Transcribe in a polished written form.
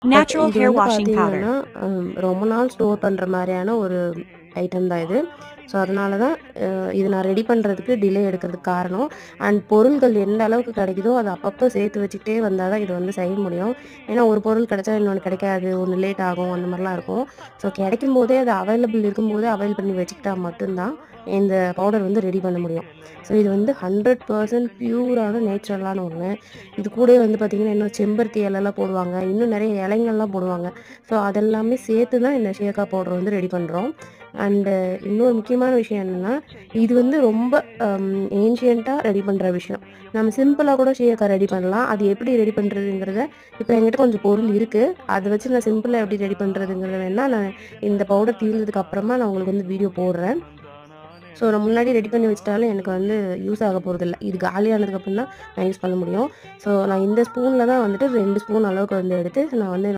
But Natural இது hair வந்து washing powder. பார்த்தீங்கன்னா, ரொம்ப நாள் ஸ்டோர் பண்ணுற மாதிரியான ஒரு ஐட்டம் தான் இது. ஸோ அதனால தான் இது நான் ரெடி பண்ணுறதுக்கு டிலே எடுக்கிறதுக்கு காரணம். அண்ட் பொருள்கள் எந்த அளவுக்கு கிடைக்குதோ அதை அப்பப்போ சேர்த்து வச்சுக்கிட்டே வந்தால் தான் இது வந்து செய்ய முடியும். ஏன்னா ஒரு பொருள் கிடைச்சா இன்னொன்று கிடைக்காது, ஒன்று லேட் ஆகும், அந்த மாதிரிலாம் இருக்கும். ஸோ கிடைக்கும் போதே அது அவைலபிள் இருக்கும்போதே அவைல் பண்ணி வச்சுக்கிட்டா மட்டும்தான் இந்த பவுடர் வந்து ரெடி பண்ண முடியும். ஸோ இது வந்து 100% பியூரான நேச்சுரலான ஒன்று. இது கூடவே வந்து பார்த்திங்கன்னா இன்னும் செம்பருத்தி இலைலாம் போடுவாங்க, இன்னும் நிறைய இலைங்கள்லாம் போடுவாங்க. ஸோ அதெல்லாமே சேர்த்து தான் இந்த ஷியக்கா பவுடர் வந்து ரெடி பண்ணுறோம். அண்டு இன்னொரு முக்கியமான விஷயம் என்னென்னா, இது வந்து ரொம்ப ஏன்ஷியண்ட்டாக ரெடி பண்ணுற விஷயம். நம்ம சிம்பிளாக கூட ஷியக்கா ரெடி பண்ணலாம். அது எப்படி ரெடி பண்ணுறதுங்கிறத இப்போ என்கிட்ட கொஞ்சம் பொருள் இருக்குது. அதை வச்சு நான் சிம்பிளாக எப்படி ரெடி பண்ணுறதுங்கிறத வேணால் நான் இந்த பவுடர் தீர்ந்ததுக்கு அப்புறமா நான் உங்களுக்கு வந்து வீடியோ போடுறேன். ஸோ நான் முன்னாடி ரெடி பண்ணி வச்சுட்டாலும் எனக்கு வந்து யூஸ் ஆக போகிறதில்ல. இது காலியானதுக்கப்புறம் தான் நான் யூஸ் பண்ண முடியும். ஸோ நான் இந்த ஸ்பூனில் தான் வந்துட்டு 2 ஸ்பூன் அளவுக்கு வந்து எடுத்து நான் வந்து